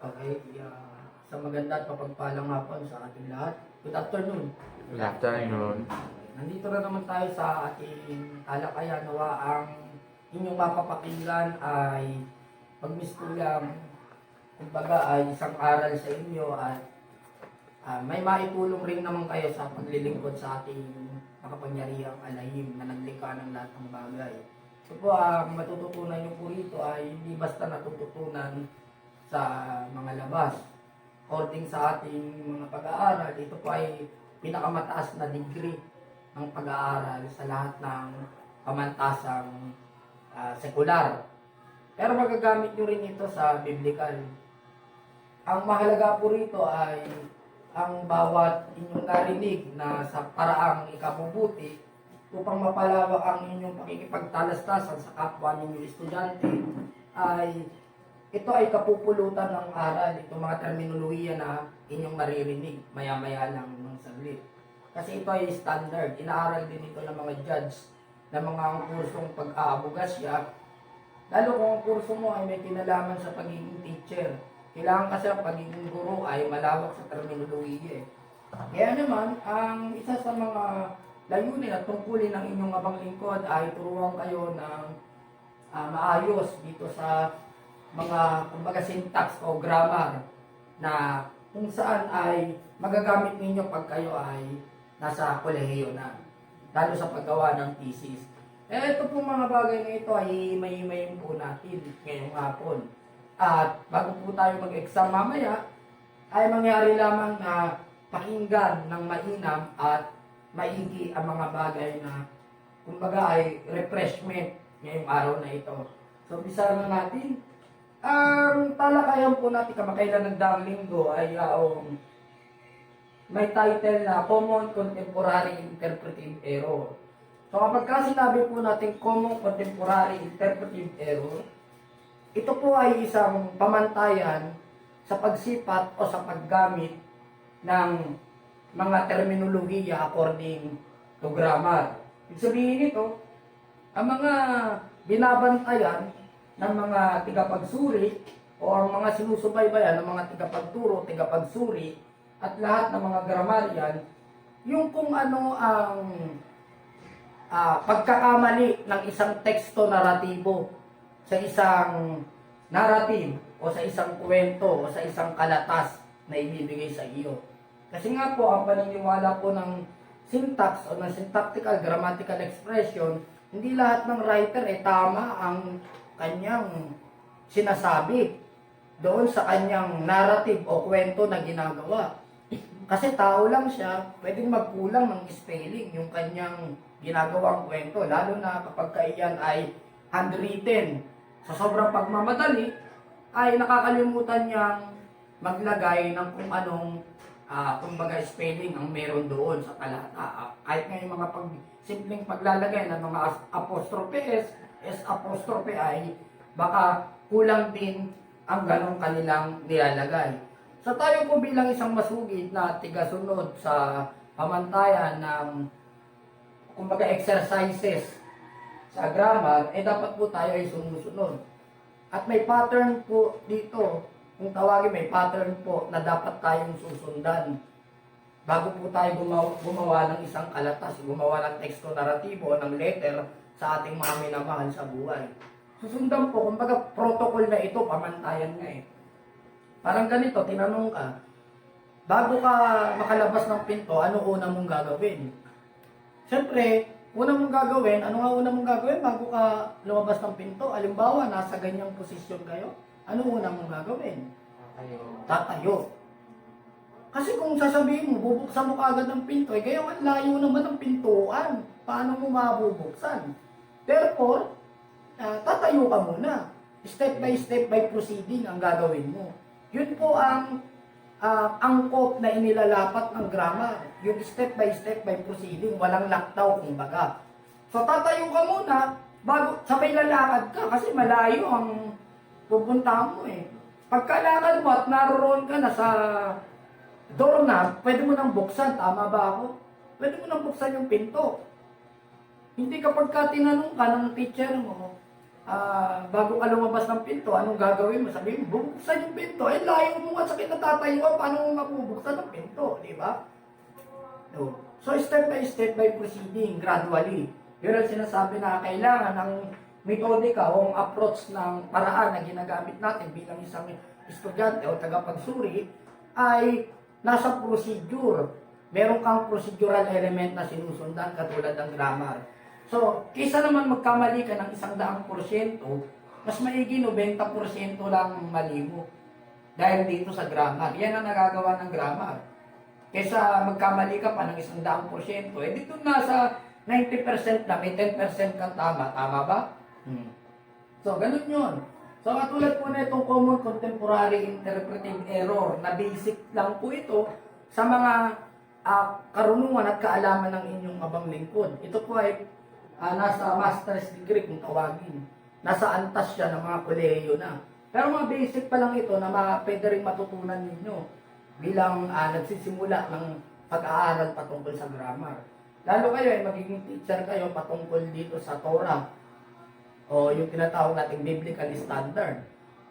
Okay, sa maganda at mapagpalang hapon sa ating lahat. Good afternoon. Good afternoon. Nandito na naman tayo sa ating talakayan. Nawa ang inyong mapapakinggan ay pagmistulang, kumbaga ay isang aral sa inyo at may maitulong rin naman kayo sa paglilingkod sa ating makapangyarihang alahim na naglikha ng lahat ng bagay. So po, ang matututunan nyo po rito ay hindi basta natututunan sa mga labas. According sa ating mga pag-aaral, ito po ay pinakamataas na degree ng pag-aaral sa lahat ng pamantasang sekular. Pero magagamit nyo rin ito sa biblical. Ang mahalaga po rito ay ang bawat inyong narinig na sa paraang ikabubuti upang mapalawak ang inyong pakikipagtalastasan sa kapwa ninyong estudyante ay ito ay kapupulutan ng aral, itong mga terminolohiya na inyong maririnig maya-maya lang ng saglit. Kasi ito ay standard, inaaral din ito ng mga judge ng mga kursong pag-aabogasya. Lalo kung ang kurso mo ay may kinalaman sa pagiging teacher. Kailangan kasi ang pagiging guro ay malawak sa terminolohiya. Kaya naman, ang isa sa mga layunin at tungkulin ng inyong abang lingkod ay turuan kayo ng maayos dito sa mga kumbaga syntax o grammar na kung saan ay magagamit ninyo pag kayo ay nasa kolehiyo na, lalo sa paggawa ng thesis. Ito pong mga bagay na ito ay himayin po natin ngayong hapon. At bago po tayo mag-exam mamaya, ay mangyari lamang na pakinggan ng mainam at maigi ang mga bagay na kumbaga ay refreshment ngayong araw na ito. So, umpisa na natin. Ang talakayan po natin kamakailan ng daang linggo ay may title na Common Contemporary Interpretive Error. So kapag sinabi po natin Common Contemporary Interpretive Error, ito po ay isang pamantayan sa pagsipat o sa paggamit ng mga terminolohiya according to grammar. Ibig sabihin nito, ang mga binabantayan ng mga tigapagsuri o ang mga sinusubaybayan ng mga tigapagturo, tigapagsuri at lahat ng mga grammarian, yung kung ano ang pagkakamali ng isang teksto naratibo sa isang narrative o sa isang kwento o sa isang kalatas na ibibigay sa iyo. Kasi nga po, ang paniniwala po ng syntax o ng syntactical grammatical expression, hindi lahat ng writer tama ang kanyang sinasabi doon sa kanyang narrative o kwento na ginagawa. Kasi tao lang siya, pwedeng magkulang ng spelling yung kanyang ginagawang kwento, lalo na kapag kaiyan ay handwritten. Sa sobrang pagmamadali, ay nakakalimutan niyang maglagay ng kung anong kumbaga spelling ang meron doon sa talata. Kahit nga yung mga simpleng paglalagay ng mga apostrophe S apostrophe I, baka kulang din ang ganong kanilang nilalagay. So tayo po bilang isang masugid na tigasunod sa pamantayan ng kumbaga exercises sa grammar, dapat po tayo ay sumusunod. At may pattern po dito, kung tawagin may pattern po na dapat tayong susundan. Bago po tayo gumawa ng isang kalatas, gumawa ng teksto naratibo o ng letter sa ating mga minamahal sa buhay. Susundan po, kumbaga protocol na ito, pamantayan nga eh. Parang ganito, tinanong ka, bago ka makalabas ng pinto, ano una mong gagawin? Siyempre, una mong gagawin, ano nga una mong gagawin bago ka lumabas ng pinto? Halimbawa, nasa ganyang posisyon kayo, ano una mong gagawin? Tatayo. Kasi kung sasabihin mo, bubuksan mo kagad ng pinto, kaya ang layo naman ng pintuan. Paano mo mabubuksan? Therefore, tatayo ka muna. Step by proceeding ang gagawin mo. Yun po ang angkop na inilalapat ng grammar. Yung step by proceeding, walang laktaw kumbaga. So tatayo ka muna, bago sabay lalakad ka kasi malayo ang pupuntahan mo eh. Pagkalakad mo at naroon ka na sa doorknob, pwede mo nang buksan, tama ba ako? Pwede mo nang buksan yung pinto. Hindi kapag tinanong ka ng teacher mo, bago ka lumabas ng pinto, anong gagawin mo? Sabihin mo, bubuksan yung pinto. Eh, layo mo nga sa kinatatayuan, paano mo mabubuksan ng pinto, di ba? No. So, step by proceeding, gradually. Yun ang sinasabi na kailangan ng metodika o approach ng paraan na ginagamit natin bilang isang estudyante o tagapagsuri ay nasa procedure. Meron kang procedural element na sinusundan katulad ng grammar. So, kaysa naman magkamali ka ng 100%, mas maigi 90% lang mali mo. Dahil dito sa grammar. Yan ang nagagawa ng grammar. Kaysa magkamali ka pa ng 100%, eh dito nasa 90% na, may 10% kang tama. Tama ba? So, ganun yun. So, katulad po na itong common contemporary interpretive error na basic lang po ito sa mga karunungan at kaalaman ng inyong abang lingkod. Ito po ay nasa master's degree kung tawagin. Nasa antas siya ng mga kolehiyo na. Pero mga basic pa lang ito na pwede rin matutunan ninyo bilang nagsisimula ng pag-aaral patungkol sa grammar. Lalo kayo ay magiging teacher kayo patungkol dito sa Torah o yung tinatawag nating biblical standard.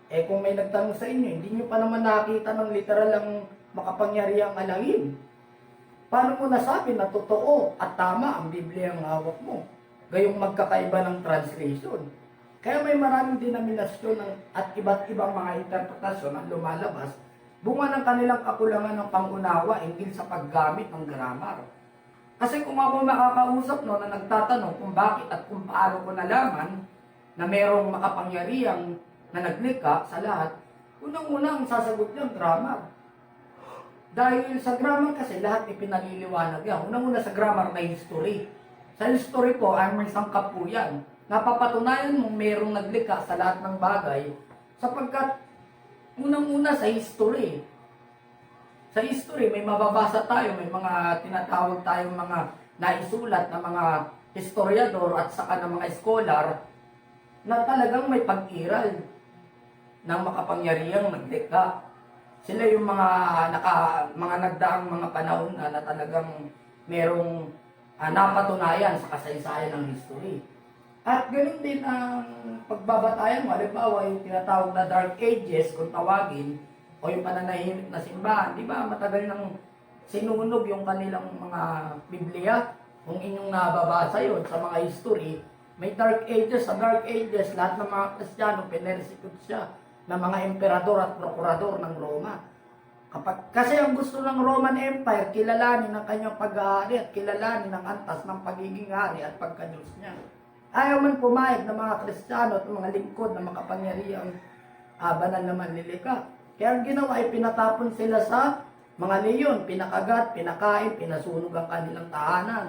Eh kung may nagtanong sa inyo, hindi nyo pa naman nakita ng literal ang makapangyarihang alangin. Paano mo nasabi na totoo at tama ang Biblia ang hawak mo? Gayong magkakaiba ng translation. Kaya may maraming denominasyon at iba't ibang mga interpretasyon ang lumalabas bunga ng kanilang kakulangan ng pangunawa hinggil sa paggamit ng grammar. Kasi kung ako makakausap na nagtatanong kung bakit at kung paano ko nalaman na mayroong makapangyarihang na naglikha sa lahat, unang-una ang sasagot niya grammar. Dahil sa grammar kasi lahat ipinaliliwanag yan. Unang-una sa grammar may history. Sa history po ay may sangkap po yan. Napapatunayan mong mayroong naglikha sa lahat ng bagay sapagkat unang-una sa history. Sa history may mababasa tayo, may mga tinatawag tayong mga naisulat na mga historiador at saka ng mga scholar na talagang may pag-iral ng makapangyarihang naglikha. Sila yung mga nagdaang mga panahon na talagang merong napatunayan sa kasaysayan ng history. At ganoon din ang pagbabatayan mo, halimbawa yung tinatawag na Dark Ages kung tawagin, o yung pananahimik na simbahan, di ba matagal nang sinunog yung kanilang mga Biblia, kung inyong nababasa yun sa mga history, may Dark Ages, sa Dark Ages, lahat ng mga Kristiyano, pinersecute siya ng mga emperador at prokurador ng Roma. Kasi ang gusto ng Roman Empire, kilalanin ang kanyang pag-aari at kilalanin ang antas ng pagiging hari at pagka-Diyos niya. Ayaw man pumayag ng mga Kristiyano at mga lingkod na makapangyarihang banal na manlilika. Kaya ang ginawa ay pinatapon sila sa mga leyon, pinakagat, pinakain, pinasunog ang kanilang tahanan.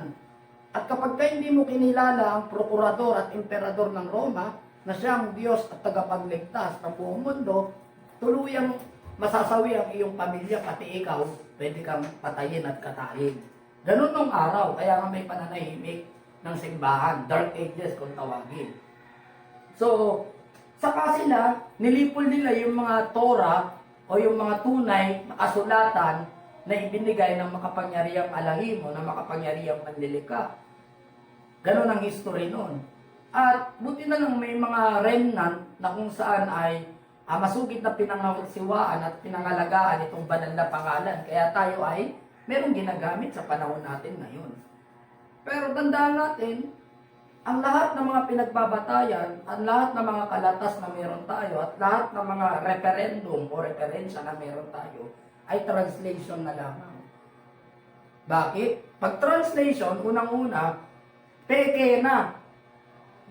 At kapag ka hindi mo kinilala ang prokurador at emperador ng Roma, na siyang Diyos at tagapagligtas ng buong mundo, tuluyang masasawi ang iyong pamilya, pati ikaw, pwede kang patayin at katayin. Ganun nung araw, kaya nga may pananahimik ng simbahan, Dark Ages kung tawagin. So, saka sila, nilipol nila yung mga Torah o yung mga tunay na kasulatan na ibinigay ng makapangyarihang alahim o ng makapangyarihang manlilika. Ganun ang history noon. At buti na lang may mga remnant na kung saan ay masugid na pinangasiwaan at pinangalagaan itong banal na pangalan. Kaya tayo ay merong ginagamit sa panahon natin ngayon. Pero tandaan natin, ang lahat ng mga pinagbabatayan, ang lahat ng mga kalatas na meron tayo, at lahat ng mga referendum o referensya na meron tayo, ay translation na lamang. Bakit? Pag translation, unang-una, peke na.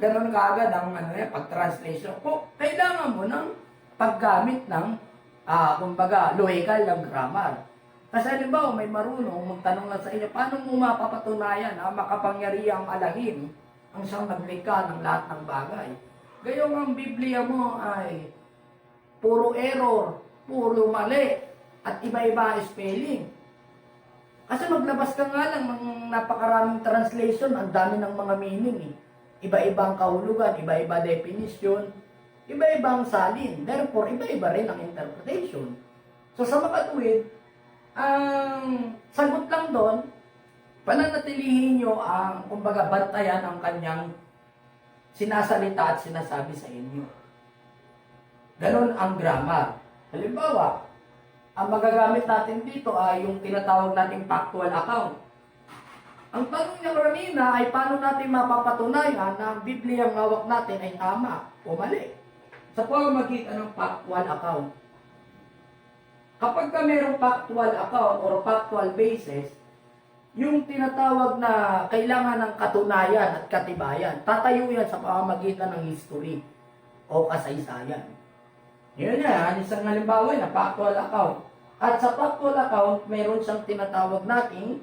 Ganon kaagad ang pag-translation. Kung kailangan mo ng paggamit ng, kumbaga, logical ng grammar. Kasi halimbawa, may marunong magtanong lang sa inyo, paano mo mapapatunayan ang makapangyarihang alahim ang siyang naglikha ng lahat ng bagay? Gayong ang Biblia mo ay puro error, puro mali, at iba-iba spelling. Kasi maglabas ka nga lang ng napakaraming translation, ang dami ng mga meaning eh. Iba-ibang kahulugan, iba-iba definition, iba-ibang salin. Therefore, iba-iba rin ang interpretation. So sa makatuwid, ang sagot lang doon, pananatilihin nyo ang, kumbaga, bantayan ang kanyang sinasalita at sinasabi sa inyo. Ganon ang grammar. Halimbawa, ang magagamit natin dito ay yung tinatawag nating factual account. Ang tanong niya kanina ay paano natin mapapatunayan na ang Biblia ang hawak natin ay tama o mali sa pamamagitan ng factual account. Kapag ka mayroong factual account or factual basis, yung tinatawag na kailangan ng katunayan at katibayan, tatayo yan sa pamamagitan ng history o kasaysayan. Yun yan, isang halimbawa na factual account. At sa factual account, meron siyang tinatawag nating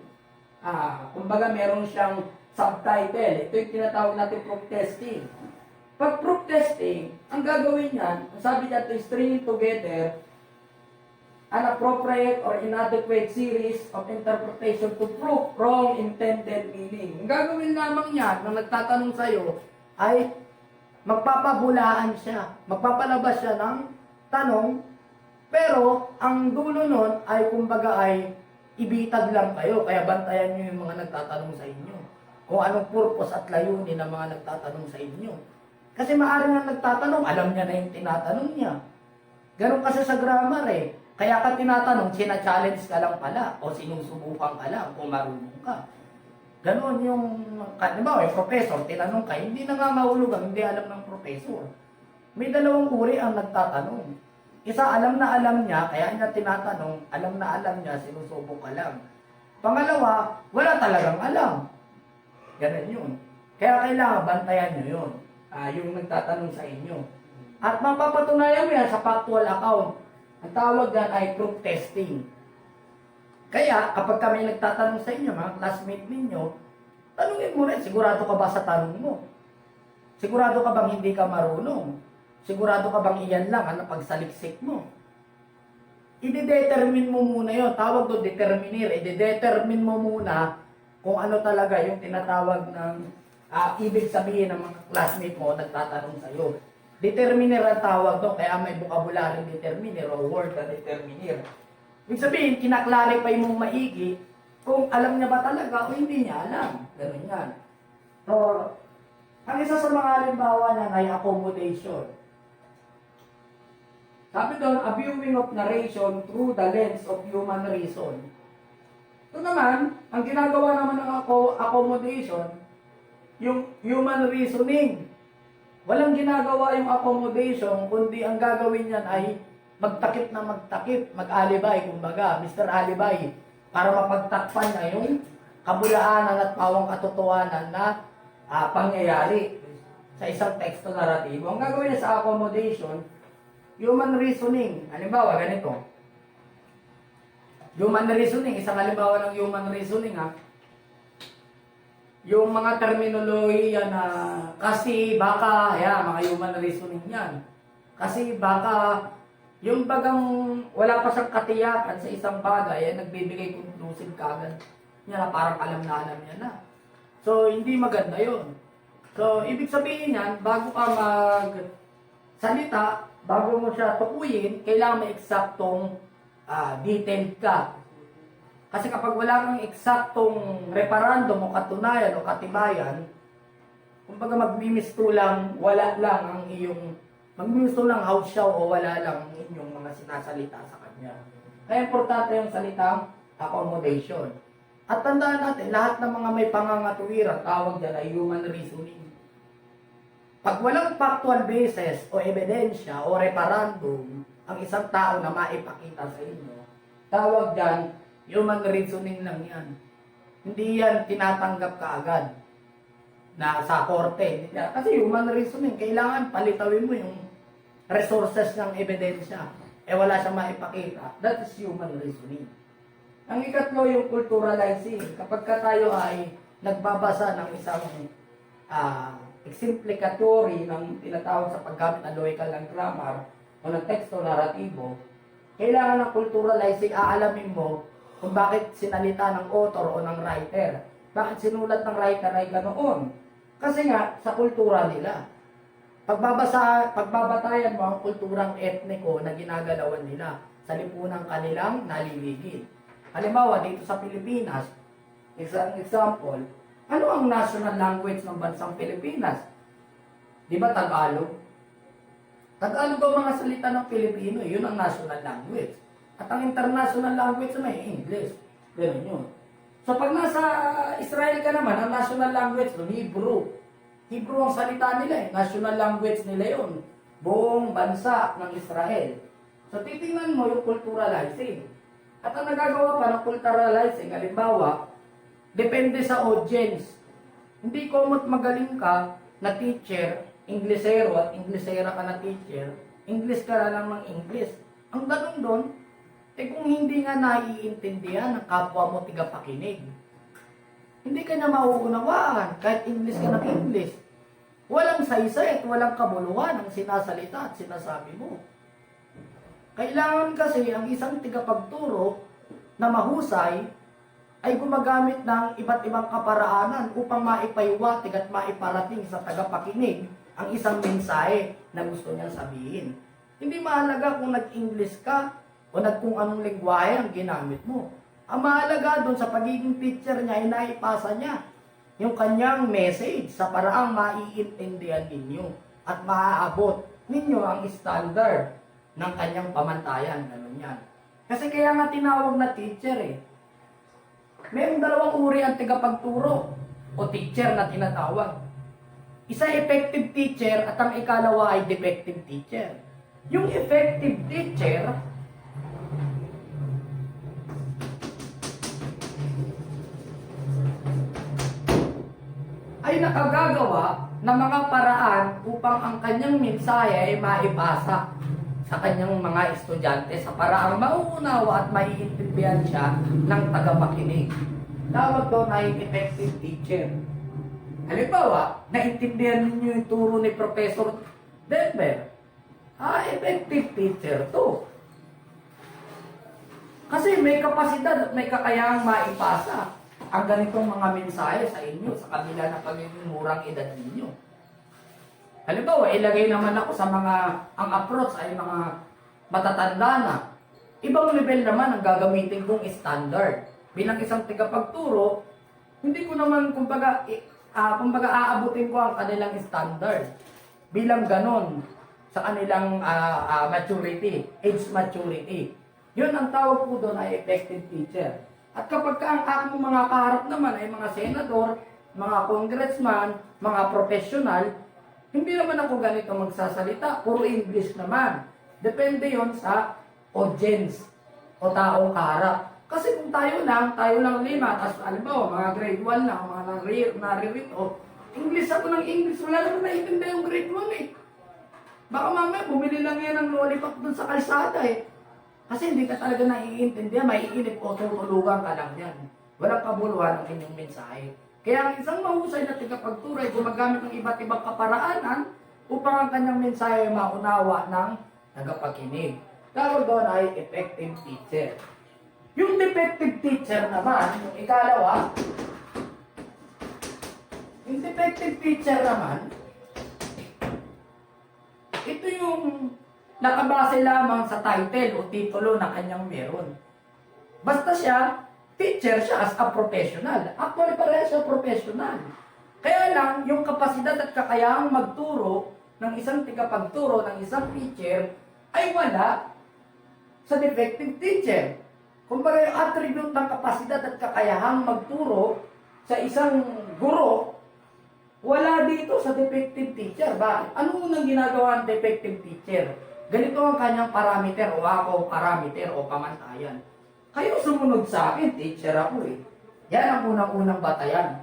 kumbaga meron siyang subtitle. Ito yung tinatawag natin proof testing. Pag proof testing, ang gagawin niyan, sabi niya to stringing together an appropriate or inadequate series of interpretation to prove wrong intended meaning. Ang gagawin lamang niyan ng nagtatanong sa'yo ay magpapabulaan siya. Magpapalabas siya ng tanong, pero ang dulo nun ay kumbaga ay ibitag lang kayo, kaya bantayan nyo yung mga nagtatanong sa inyo. Kung anong purpose at layunin ng mga nagtatanong sa inyo. Kasi maaaring ang nagtatanong, alam niya na yung tinatanong niya. Ganun kasi sa grammar eh. Kaya ka tinatanong, sina-challenge ka lang pala, o sinusubukan ka lang kung marunong ka. Ganun yung, halimbawa, yung professor, tinanong ka, hindi nangangahulugan, hindi alam ng professor. May dalawang uri ang nagtatanong. Isa, alam na alam niya, kaya niya tinatanong, alam na alam niya, sinusubok ka lang. Pangalawa, wala talagang alam. Ganun yun. Kaya kailangan bantayan nyo yun. Yung nagtatanong sa inyo. At mapapatunayan mo yan sa factual account. Ang tawag dyan ay proof testing. Kaya, kapag kami nagtatanong sa inyo, mga classmate ninyo, tanungin mo rin, sigurado ka ba sa tanong mo? Sigurado ka bang hindi ka marunong? Sigurado ka bang iyan lang ang napagsaliksik mo? I-determine mo muna yun. Tawag doon, determiner. I-determine mo muna kung ano talaga yung tinatawag ng ibig sabihin ng mga classmate mo nagtatanong sa'yo. Determiner ang tawag doon, kaya may vocabulary determiner o word na determiner. Ibig sabihin, kinaklarify mong maigi kung alam niya ba talaga o hindi niya alam. Ganun yan. So, ang isa sa mga halimbawa niya ay accommodation. Sabi doon, a viewing of narration through the lens of human reason. Ito naman, ang ginagawa naman ng accommodation, yung human reasoning. Walang ginagawa yung accommodation, kundi ang gagawin niyan ay magtakip na magtakip, mag-alibay, kumbaga, Mr. Alibay, para mapagtakpan na yung kabulaanan at pawang katotohanan na pangyayari sa isang teksto naratibo. Ang gagawin niya sa accommodation, human reasoning. Halimbawa, ganito. Human reasoning, isang halimbawa ng human reasoning yung mga terminolohiya na kasi, baka, mga human reasoning yan. Kasi, baka, yung bagang wala pa siyang katiyakan sa isang bagay, nagbibigay conclusive kagad niya na parang alam niya na. So, hindi maganda yon. So, ibig sabihin yan, bago ka magsalita, bago mo siya tukuyin, kailangan may eksaktong detailed ka. Kasi kapag wala kang eksaktong reparandum o katunayan o katibayan, kumbaga magmimistulang wala lang ang iyong, magmimistulang hausyaw o wala lang ang inyong mga sinasalita sa kanya. Kaya importante yung salitang accommodation. At tandaan natin, lahat ng mga may pangangatuwiran, tawag dyan ay human reasoning. Pag walang factual basis o ebidensya o reparandum ang isang tao na maipakita sa inyo, tawag dyan, human reasoning lang yan. Hindi yan tinatanggap kaagad na sa korte. Kasi human reasoning, kailangan palitawin mo yung resources ng ebidensya. Wala siyang maipakita. That is human reasoning. Ang ikatlo, yung culturalizing. Kapag tayo ay nagbabasa ng isang exemplificatory ng tinatawag sa paggamit ng logical ng grammar o ng teksto naratibo, kailangan ng culturalizing, aalamin mo kung bakit sinalita ng author o ng writer. Bakit sinulat ng writer ay ganoon? Kasi nga, sa kultura nila. Pagbabatayan mo ang kulturang etniko na ginagalawan nila sa lipunang kanilang naliligid. Halimbawa, dito sa Pilipinas, isang example, ano ang national language ng bansang Pilipinas? Di ba Tagalog? Tagalog ang mga salita ng Pilipino, yun ang national language. At ang international language na English. Ganun yun. So pag nasa Israel ka naman, ang national language doon, Hebrew. Hebrew ang salita nila eh. National language nila yun. Buong bansa ng Israel. So titingnan mo yung culturalizing. At ang nagagawa pa ng culturalizing, halimbawa, depende sa audience. Hindi komot magaling ka na teacher, Inglesero at Inglesera ka na teacher, English ka na lang ng English. Ang ganun doon, kung hindi nga naiintindihan ng kapwa mo tigapakinig, hindi ka na mauunawaan kahit English ka ng English. Walang saysay at walang kabuluhan ang sinasalita at sinasabi mo. Kailangan kasi ang isang tigapagturo na mahusay ay gumagamit ng iba't ibang kaparaanan upang maipaywatig at maiparating sa tagapakinig ang isang mensahe na gusto niyang sabihin. Hindi mahalaga kung nag-English ka o kung anong lengguwahe ang ginamit mo. Ang mahalaga doon sa pagiging teacher niya ay naipasa niya yung kanyang message sa paraang maiintindihan ninyo at maaabot ninyo ang standard ng kanyang pamantayan. Ganun yan. Kasi kaya nga tinawag na teacher eh. Mayroong dalawang uri ang tagapagturo o teacher na tinatawag. Isa effective teacher at ang ikalawa ay defective teacher. Yung effective teacher ay nakagagawa ng mga paraan upang ang kanyang mensahe ay maipasa sa kanyang mga estudyante sa paraang mauunawa at maiintindihan siya ng tagapakinig. Tawag doon ay effective teacher. Halimbawa, naintindihan ninyo yung turo ni Professor Denver. Effective teacher to. Kasi may kapasidad at may kakayahang maipasa ang ganitong mga mensahe sa inyo sa kabila ng pagiging murang edad ninyo. Halimbawa, ilagay naman ako sa mga, ang approach ay mga matatanda na. Ibang level naman ang gagamitin kong standard. Bilang isang tagapagturo, hindi ko naman, kumbaga aabutin ko ang kanilang standard. Bilang ganon, sa kanilang maturity, age maturity. Yun ang tawag ko doon ay effective teacher. At kapag ang aking mga kaharap naman ay mga senador, mga congressman, mga professional, hindi naman ako ganito magsasalita, puro English naman. Depende yon sa audience o taong kaharap. Kasi kung tayo lang 5, tapos alimbawa, mga grade 1 lang, mga naririto, English ako ng English, wala naman naiintindihan yung grade 1 eh. Baka mamaya, bumili lang yan ng lollipop dun sa kalsada eh. Kasi hindi ka talaga naiintindihan, maiinip o tutulugan ka lang yan. Walang kabuluhan ang inyong mensahe. Kaya ang isang mahusay na tagapagturo ay gumagamit ng iba't ibang kaparaanan upang ang kanyang mensahe ay maunawa ng tagapakinig. Tawag doon ay effective teacher. Yung defective teacher naman, yung ikalawa, yung defective teacher naman, ito yung nakabase lamang sa title o titulo na kanyang meron. Basta siya, teacher siya as a professional. Actually, pareha siya professional. Kaya lang, yung kapasidad at kakayahang magturo ng isang tigapagturo, ng isang teacher, ay wala sa defective teacher. Kumbaga yung attribute ng kapasidad at kakayahang magturo sa isang guro, wala dito sa defective teacher. Bakit? Ano unang ginagawa ng defective teacher? Ganito ang kanyang parameter o ako parameter o pamantayan. Kayo sumunod sa akin, teacher ako eh. Yan ang unang-unang batayan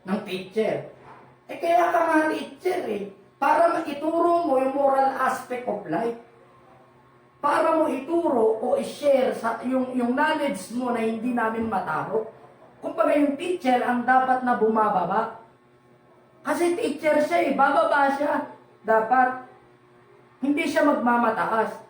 ng teacher. Kaya ka nga teacher eh. Para maituro mo yung moral aspect of life. Para mo ituro o i-share sa yung knowledge mo na hindi namin mataro. Kumbaga yung teacher ang dapat na bumababa. Kasi teacher siya eh, bababa siya. Dapat hindi siya magmamataas.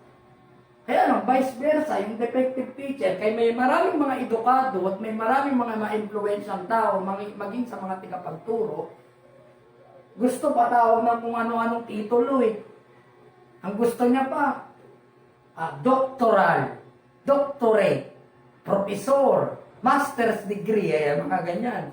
Kaya lang, vice versa, yung defective teacher, kay may maraming mga edukado at may maraming mga ma-influensyang tao, maging sa mga tigapagturo, gusto pa tao ng kung ano-anong titulo eh. Ang gusto niya pa, doctoral, doctorate, professor, master's degree, mga ganyan.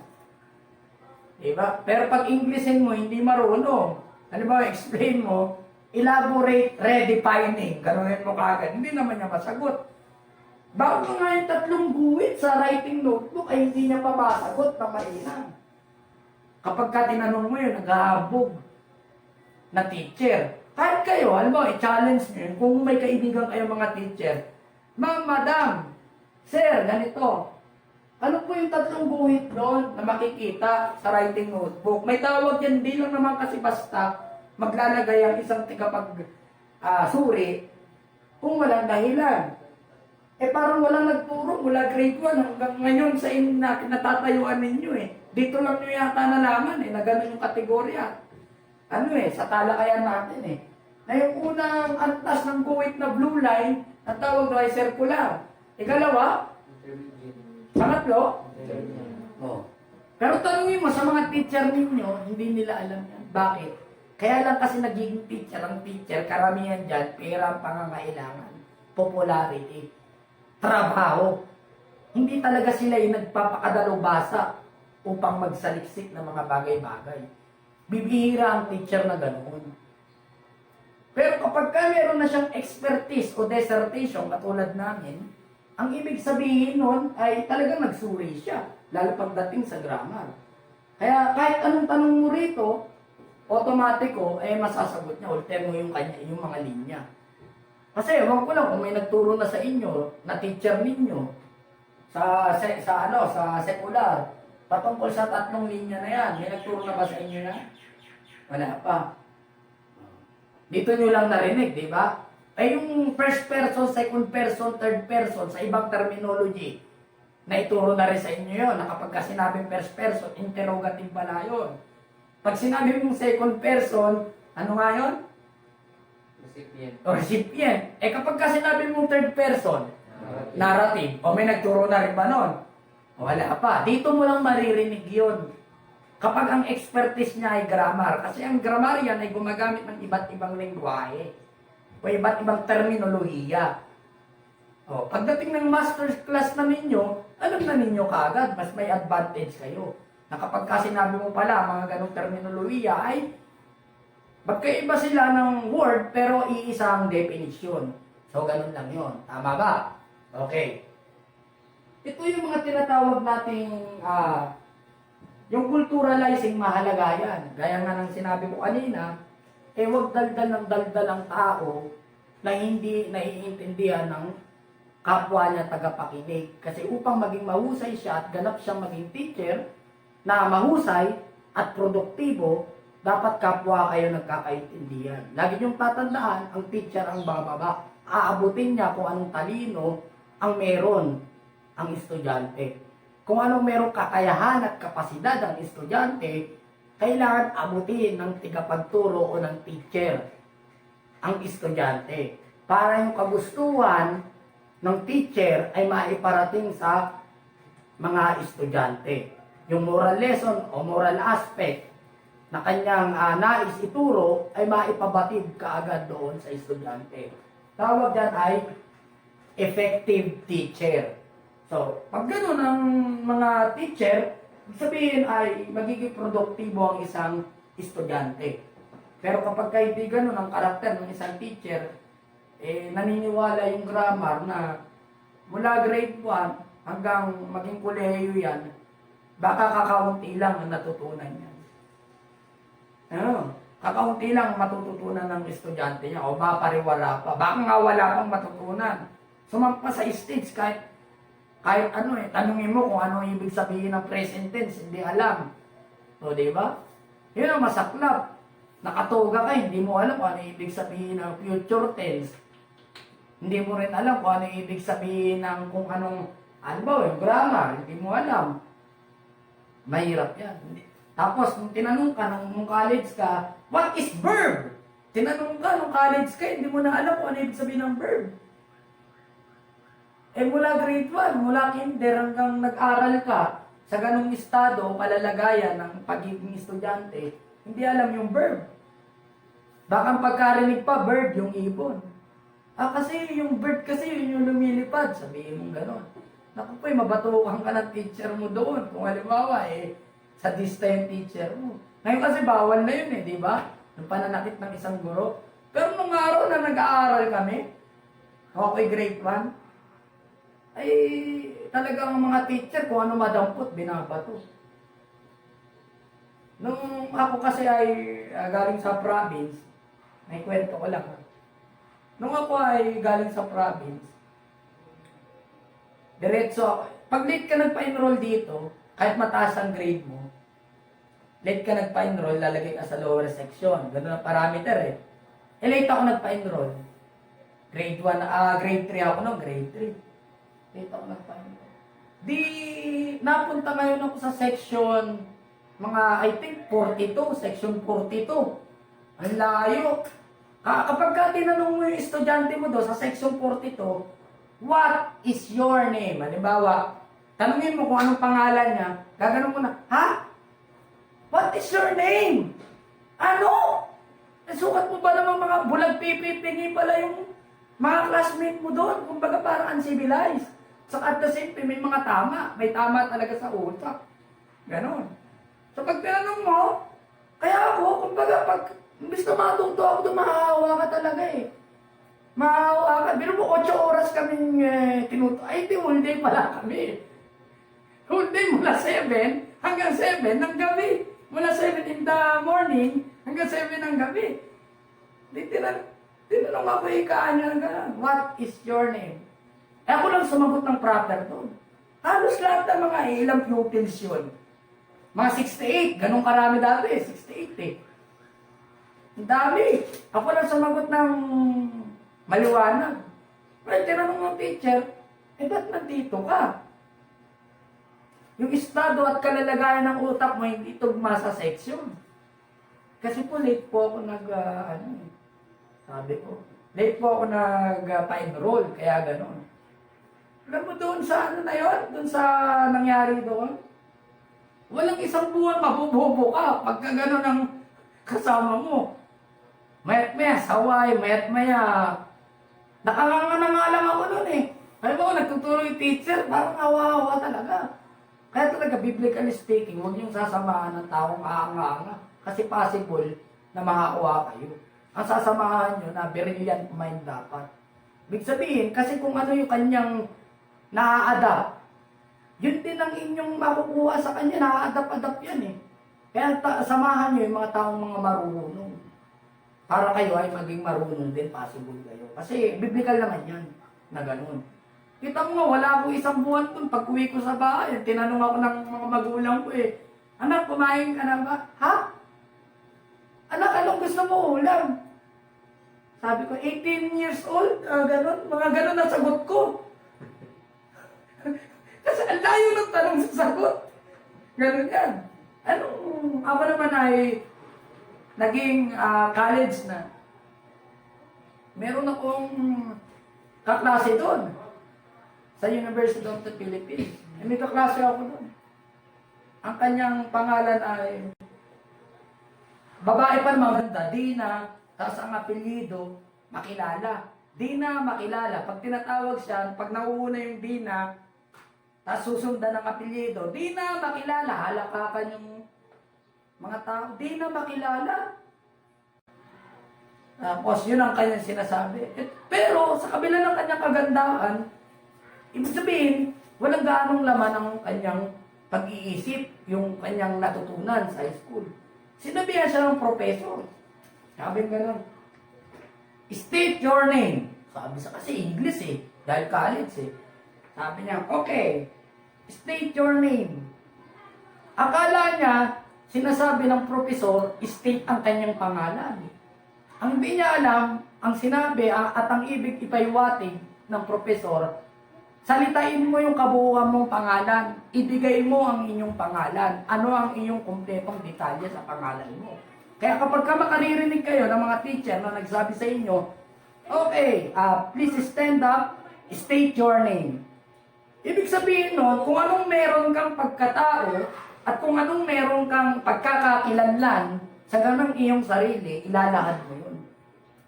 Diba? Pero pag Englishin mo, hindi marunong. Ano ba, explain mo, elaborate, redefining, ganunin mo kagad. Hindi naman niya masagot. Bago nga yung 3 guhit sa writing notebook ay hindi niya pa masagot na mainam. Kapag ka tinanong mo yun, naghahabog na teacher. Kahit kayo, alam mo, i-challenge nyo yun. Kung may kaibigan kayo mga teacher, Ma'am, Madam, Sir, ganito. Ano po yung 3 guhit doon na makikita sa writing notebook? May tawag yan, di lang naman kasi basta maglalagay ang isang suri kung walang dahilan. Parang walang nagturo mula grade 1 hanggang ngayon sa natatayuan ninyo Dito lang nyo yata nalaman na gano'n yung kategorya. Sa talakayan natin Na yung unang antas ng guhit na blue line, ang tawag na ay circular. Ikalawa, pangatlo, Pero tanungin mo sa mga teacher ninyo, hindi nila alam yan. Bakit? Kaya lang kasi nagiging teacher ang teacher, karamihan dyan, pera ang pangangailangan, popularity, trabaho. Hindi talaga sila yung nagpapakadalubasa upang magsaliksik ng mga bagay-bagay. Bibihira ang teacher na ganoon. Pero kapag meron na siyang expertise o dissertation katulad namin, ang ibig sabihin nun ay talagang nagsuri siya, lalo pagdating sa grammar. Kaya kahit anong tanong mo rito, automatiko, masasagot niya, ultimo yung mga linya. Kasi, ewan ko lang kung may nagturo na sa inyo, na teacher ninyo, sa secular, patungkol sa 3 linya na yan, may nagturo na ba sa inyo na? Wala pa. Dito nyo lang narinig, di ba? Yung first person, second person, third person, sa ibang terminology, na ituro na rin sa inyo yun, na kapag sinabing first person, interrogative pala yun. Pag sinabi mong second person, ano nga yun? Recipient. O recipient. Kapag sinabi mong third person, narrative. O may nagturo na rin ba nun? Wala pa. Dito mo lang maririnig yun. Kapag ang expertise niya ay grammar. Kasi ang grammarian ay gumagamit ng iba't ibang lengguwahe. O iba't ibang terminolohiya. Pagdating ng master's class na ninyo, alam na ninyo kaagad, mas may advantage kayo. Na kapag sinabi mo pala mga ganong terminolohiya ay magkaiba sila ng word pero iisang definition. So, ganun lang yun. Tama ba? Okay. Ito yung mga tinatawag nating yung culturalizing mahalaga yan. Gaya nga ng sinabi ko kanina, huwag daldal ng daldal ang tao na hindi naiintindihan ng kapwa niya tagapakinig. Kasi upang maging mahusay siya at ganap siyang maging teacher na mahusay at produktibo, dapat kapwa kayo nagkakaintindihan. Lagi niyong tatandaan, ang teacher ang bababa. Aabutin niya kung anong talino ang meron ang estudyante. Kung anong merong kakayahan at kapasidad ang estudyante, kailangan abutin ng tigapagturo o ng teacher ang estudyante. Para yung kagustuhan ng teacher ay maiparating sa mga estudyante. Yung moral lesson o moral aspect na kanyang nais ituro ay maipabatid kaagad doon sa estudyante. Tawag dyan ay effective teacher. So, pag gano'n ang mga teacher, sabihin ay magiging produktibo ang isang estudyante. Pero kapag hindi gano'n ang karakter ng isang teacher, naniniwala yung grammar na mula grade 1 hanggang maging kolehiyo yan, baka kakaunti lang ang natutunan niya. Kakaunti lang matututunan ng estudyante niya o mapariwala pa. Baka nga wala pang matutunan. Sumampa sa stage kahit tanungin mo kung ano ibig sabihin ng present tense, hindi alam. O, di ba? Yun ang masaklap. Nakatuga ka, hindi mo alam kung ano ibig sabihin ng future tense. Hindi mo rin alam kung ano ibig sabihin ng kung anong, yung grammar, hindi mo alam. Mahirap yan. Tapos, nung tinanong ka, nung college ka, what is verb? Tinanong ka, nung college ka, hindi mo na alam kung ano ibig sabihin ng verb. Mula grade 1, mula kinder hanggang nag-aral ka sa ganung estado o kalalagayan ng pagiging estudyante, hindi alam yung verb. Baka pagkarinig pa, verb yung ibon. Kasi yung bird kasi yun yung lumilipad, sabihin mong gano'n. Naku po, mabatukan ka ng teacher mo doon. Kung halimbawa, sadista yung teacher mo. Ngayon kasi bawal na yun di ba? ng pananakit ng isang guro. Pero nung araw na nag-aaral kami, ako'y grade 1, ay talagang mga teacher, kung ano madampot, binabato. Nung ako kasi ay galing sa province, may kwento ko lang. Nung ako ay galing sa province, diretso ako. Pag late ka nagpa-enroll dito, kahit mataas ang grade mo, late ka nagpa-enroll, lalagay ka sa lower section. Ganun ang parameter eh. Eh late ako nagpa-enroll. Grade 1, grade 3 ako no, grade 3. Late ako nagpa-enroll. Di, napunta ngayon ako sa section, mga, I think, 42, section 42. Ang layo. Kapag ka tinanong mo yung estudyante mo do sa section 42, what is your name? Halimbawa, tanungin mo kung anong pangalan niya, gaganon mo na, ha? What is your name? Ano? Sukat mo ba naman mga bulag pipipingi pala yung mga classmate mo doon? Kumbaga parang uncivilized. So at the same time, may mga tama. May tama talaga sa utak. Ganon. So pag tinanong mo, kaya ako, kumbaga pag imbis na matuto ako doon, mahahawa ka talaga eh. Mahahawa ka. Biro mo, 8 oras kaming tinuto. Ay, di, whole day pala kami. Whole day mula 7 hanggang 7 ng gabi. Mula 7 in the morning hanggang 7 ng gabi. Di tinanong ako ikaan niya ng gano'n. What is your name? Eh ako lang sumagot ng proper doon. Halos lahat ng mga ilang pupils yun. Mga 68, ganun karami dati, 68 eh. Ang dami. Ako lang sumagot ng maliwanag. Pero tinanong ng teacher, eh ba't nandito ka? Yung estado at kalalagayan ng utak mo hindi tugma sa section. Kasi po late po ako sabi ko, late po ako nag-pa-enroll, kaya gano'n. Alam mo doon sa na yun, doon sa nangyari doon, walang isang buwan mabububo ka pagka gano'n ang kasama mo. Mayat maya, saway, mayat maya. Nakanganga na nga lang ako noon eh. Alam mo, nagtuturo yung teacher, parang awa-awa talaga. Kaya talaga, biblically speaking, huwag niyong sasamahan ng taong aanga-anga. Kasi possible na makakuha kayo. Ang sasamahan niyo na brilliant mind dapat. Ibig sabihin, kasi kung ano yung kanyang na-adapt, yun din ang inyong makukuha sa kanya, na-adapt-adapt yan eh. Kaya samahan niyo yung mga taong mga marunong. Para kayo ay maging marunong din, possible kayo. Kasi biblical naman yan, na ganun. Kita mo nga, wala akong isang buwan dun. Pag uwi ko sa bahay, tinanong ako ng mga magulang ko eh, anak, kumain ka na ba? Ha? Anak, anong gusto mo ulam? Sabi ko, 18 years old? Ganon, mga ganon na sagot ko. Kasi ang layo ng tanong sa sagot. Ganon yan. Ako naman ay naging college na. Meron akong kaklase doon sa University of the Philippines. May kaklase ako doon. Ang kanyang pangalan ay babae pa naman maganda, Dina, tapos ang apelyido, Makilala. Dina, Makilala. Pag tinatawag siya, pag nauuna yung Dina, tapos susundan ng apelyido, Dina, Makilala. Halakakan yung mga tao, Dina, Makilala. Tapos yun ang kanyang sinasabi. Pero sa kabila ng kanyang kagandahan, ibig sabihin, walang gaanong laman ang kanyang pag-iisip, yung kanyang natutunan sa high school. Sinabihan siya ng professor. Sabi gano'n, state your name. Sabi sa kasi English eh, dahil college eh. Sabi niya, okay, state your name. Akala niya, sinasabi ng professor, state ang kanyang pangalan. Ang hindi niya alam, ang sinabi at ang ibig ipaiwatig ng professor, salitain mo yung kabuuan mong pangalan. Ibigay mo ang inyong pangalan. Ano ang inyong kumpletong detalye sa pangalan mo. Kaya kapag ka makaririnig kayo ng mga teacher na nagsabi sa inyo, okay, please stand up, state your name. Ibig sabihin nun, kung anong meron kang pagkatao at kung anong meron kang pagkakakilanlan sa ganang iyong sarili, ilalahad mo yun.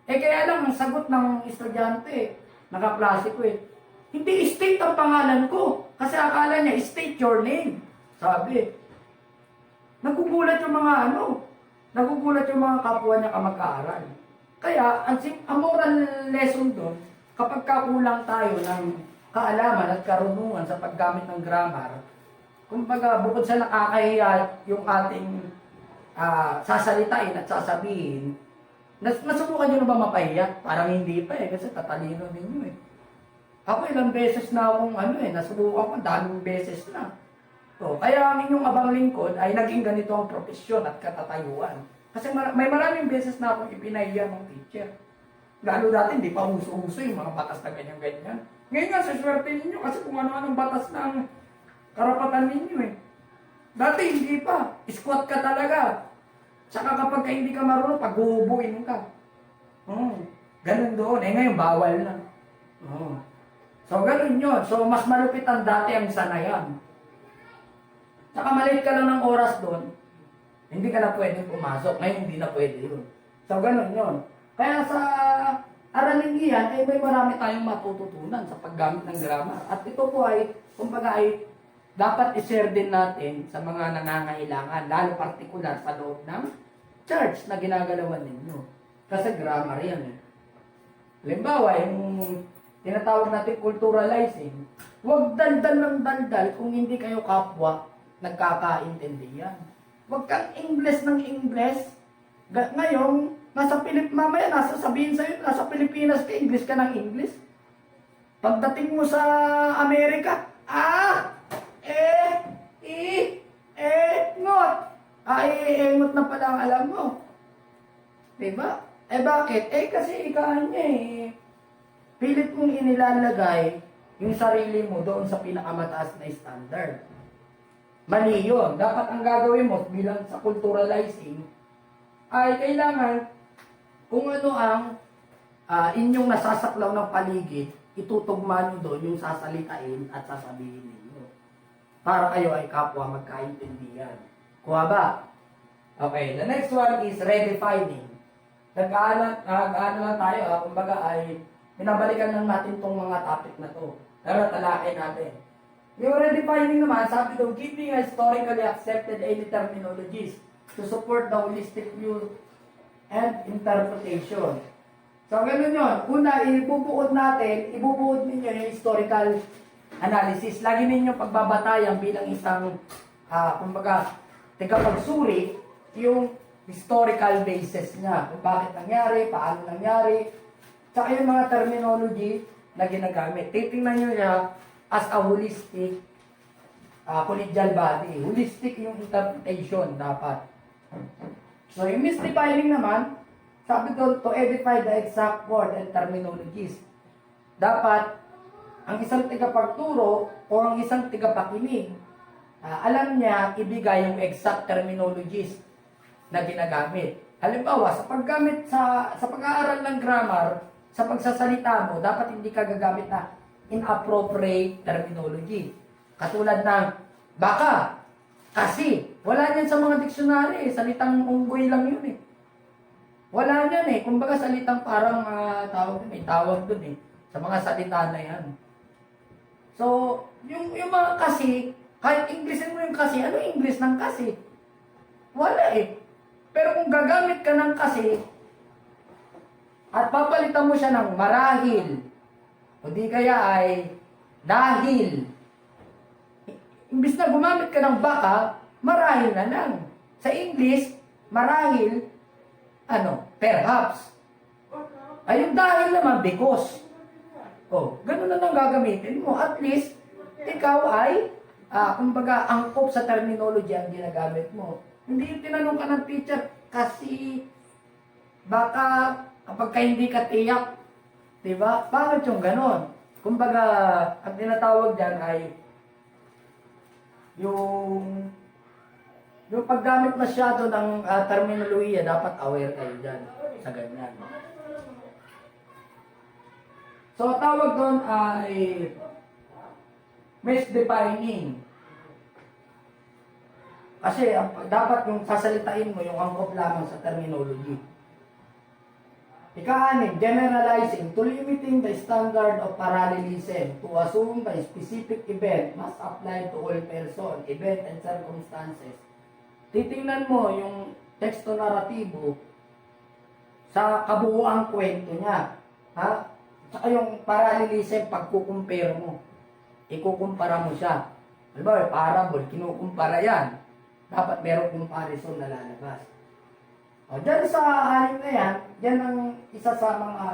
Eh kaya lang, ang sagot ng estudyante, nakaklase ko eh, hindi state ang pangalan ko. Kasi akala niya, state your name. Sabi. Nagugulat yung mga nagugulat yung mga kapwa niya kamag-aaral. Kaya, ang moral lesson doon, kapag kakulang tayo ng kaalaman at karunungan sa paggamit ng grammar, kumbaga, bukod sa nakakahiya yung ating sasalitain at sasabihin, nasubukan nyo na ba mapahiya? Parang hindi pa kasi tatalino ninyo Ako ilang beses na akong nasubukan ko, daming beses na. So, kaya ang inyong abang lingkod ay naging ganito ang propesyon at katatayuan. Kasi may maraming beses na akong ipinahiya ng teacher. Lalo dati, hindi pa uso-uso yung mga batas na ganyan-ganyan. Ngayon nga, sa swerte ninyo kasi kung ano-anong batas ng karapatan ninyo Dati hindi pa. Squat ka talaga. Tsaka kapag hindi ka marunong, paghuhubuin ka. Ganun doon. Ngayon, bawal na. So, ganun yun. So, mas malupit ang dati ang sanayan. Tsaka maliit ka lang ng oras doon, hindi ka na pwedeng pumasok. Ngayon, hindi na pwede yun. So, ganun yun. Kaya sa aralin iyan, may marami tayong matututunan sa paggamit ng grammar. At ito po ay, kumbaga ay, dapat i-share din natin sa mga nangangailangan, lalo partikular sa loob ng church na ginagalawan ninyo. Kasi grammar yan Halimbawa, yung tinatawag natin culturalizing, huwag daldal ng daldal kung hindi kayo kapwa nagkakaintindihan. Huwag kang English ng English. Ngayon, mamaya sabihin sa'yo, nasa Pilipinas ka, English ka ng English. Pagdating mo sa Amerika, ngot. Ngot na pala ang alam mo. Diba? Bakit? Kasi ikahan niya pilit mong inilalagay yung sarili mo doon sa pinakamataas na standard. Mali yun. Dapat ang gagawin mo bilang sa culturalizing ay kailangan kung ano ang inyong nasasaklaw ng paligid, itutugma nyo doon yung sasalitain at sasabihin ninyo. Para kayo ay kapwa magkaintindihan. Kuha ba? Okay, the next one is redefining. Nag-ano lang tayo, kumbaga ay binabalikan lang natin tong mga topic na to. Pero talakay natin. Yung redefining naman, sabi doon, giving a historically accepted any terminologies to support the holistic view and interpretation. So, ganun yun. Una, ibubuod ninyo yung historical analysis. Lagi ninyo pagbabatayan bilang isang, kumbaga, tagapagsuri yung historical basis niya. Kung bakit nangyari, paano nangyari, tsaka yung mga terminology na ginagamit. Titingnan nyo niya as a holistic collegial body. Holistic yung interpretation dapat. So, yung misdefining naman, sabi doon, to edify the exact word and terminologies. Dapat, ang isang tagapagturo o ang isang tagapakinig, alam niya ibigay yung exact terminologies na ginagamit. Halimbawa, sa paggamit sa pag-aaral ng grammar, sa pagsasalita mo, dapat hindi ka gagamit na inappropriate terminology. Katulad ng baka, kasi, wala niyan sa mga diksyonary, salitang unggoy lang yun Wala niyan kumbaga salitang parang may tawag dun sa mga salita na yan. So, yung mga kasi, kahit Englishin mo yung kasi, ano English ng kasi? Wala Pero kung gagamit ka ng kasi, at papalitan mo siya ng marahil, o di kaya ay dahil, imbis na gumamit ka ng baka, marahil na lang. Sa English, marahil, perhaps. Ay, yung dahil naman, because. Ganun na lang gagamitin mo. At least, ikaw ay, kumbaga, angkop sa terminology ang ginagamit mo. Hindi yung tinanong ka ng teacher, kasi, baka, kapag hindi ka tiyak, diba? Bakit yung ganon? Kumbaga, ang tinatawag dyan ay, yung paggamit masyado ng terminolohiya, dapat aware kayo dyan sa ganyan. So, tawag doon ay misdefining. Kasi dapat yung sasalitain mo, yung angkop lamang sa terminology. Ika-6, generalizing, to limiting the standard of parallelism to assume the specific event must apply to all person, event, and circumstances. Titingnan mo yung teksto naratibo sa kabuuang kwento niya. Ha? Tsaka yung parallelism, pagkukumpare mo. Ikukumpara mo siya. Halimbawa, parable, kinukumpara yan. Dapat merong comparison na lalabas. O, dyan sa halin na yan, yan ang isa sa mga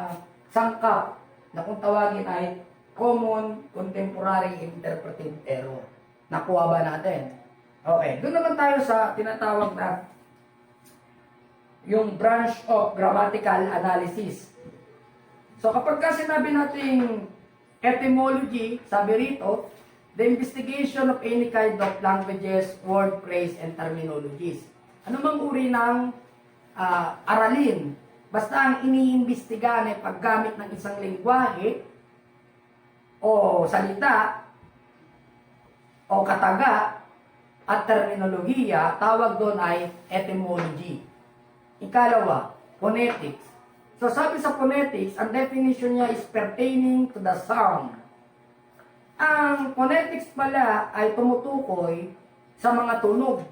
sangkap na kung tawagin ay common contemporary interpretive error. Nakuha ba natin? Okay, doon naman tayo sa tinatawag na yung branch of grammatical analysis. So kapag ka sinabi nating etymology, sabi rito, the investigation of any kind of languages, word, phrase, and terminologies. Ano mang uri ng aralin, basta ang iniimbestigahan ay paggamit ng isang lengguwahe o salita o kataga at terminolohiya, tawag doon ay etymology. Ikalawa, phonetics. So sabi sa phonetics, ang definition niya is pertaining to the sound. Ang phonetics pala ay tumutukoy sa mga tunog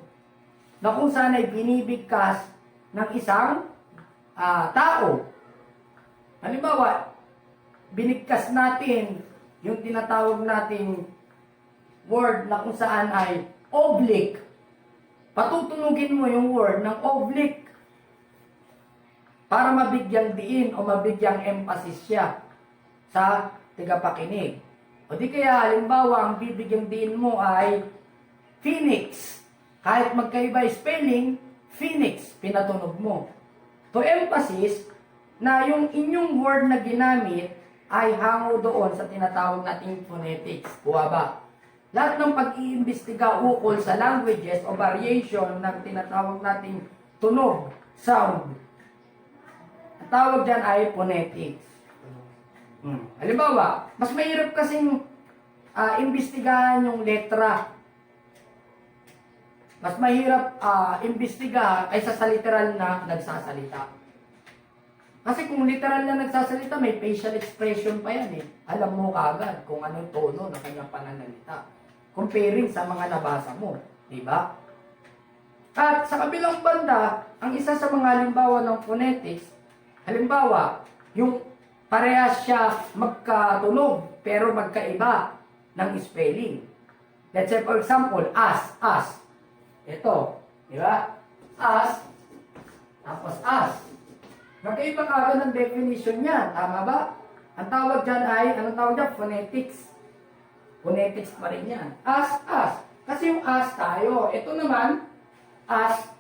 na kung saan ay binibigkas ng isang tao. Halimbawa, binigkas natin yung tinatawag nating word na kung saan ay oblique. Patutunugin mo yung word ng oblique para mabigyang diin o mabigyang emphasis siya sa tigapakinig. O di kaya halimbawa ang bibigyang diin mo ay phoenix. Kahit magkaiba spelling, phoenix, pinatunog mo. To emphasis na yung inyong word na ginamit ay hango doon sa tinatawag nating phonetics. Kuha ba? Lahat ng pag-iimbestiga ukol sa languages o variation ng tinatawag nating tunog, sound, ang tawag dyan ay phonetics. Halimbawa, mas mahirap kasing imbestigahan yung letra. Mas mahirap imbestigahan kaysa sa literal na nagsasalita. Kasi kung literal na nagsasalita, may facial expression pa yan eh. Alam mo kaagad kung anong tono ng kanyang pananalita. Comparing sa mga nabasa mo. Diba? At sa kabilang banda, ang isa sa mga halimbawa ng phonetics, halimbawa, yung parehas siya magkatunog pero magkaiba ng spelling. Let's say for example, as. Ito, di ba? As, tapos as. Magkaiba kagad ng definition niya, tama ba? Ang tawag dyan ay, anong tawag dyan? Phonetics. Phonetics pa rin yan. As. Kasi yung as tayo, ito naman, as.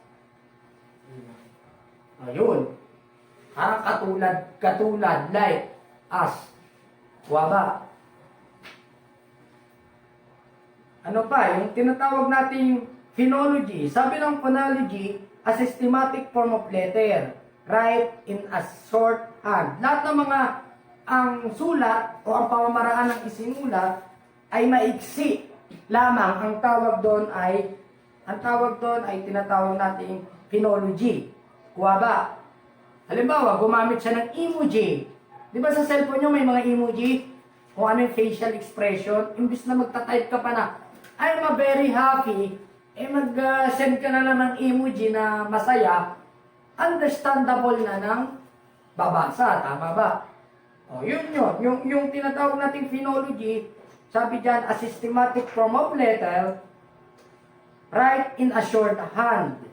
Ayun. Parang katulad, like, as. Kuha ba? Ano pa, yung tinatawag nating phonology. Sabi ng phonology, a systematic form of letter, write in a shorthand. Lahat ng mga, ang sulat o ang pamamaraan ng isinulat ay maiksi lamang. Ang tawag doon ay tinatawag nating phonology. Kuha ba? Halimbawa, gumamit siya ng emoji. Di ba sa cellphone nyo may mga emoji? Kung ano yung facial expression, imbis na magta-type ka pa na, I'm very happy, mag-send ka na lang ng emoji na masaya, understandable na ng babasa. Tama ba? O, yun. Yung tinatawag nating phonology, sabi dyan, a systematic form of letter, write in a shorthand,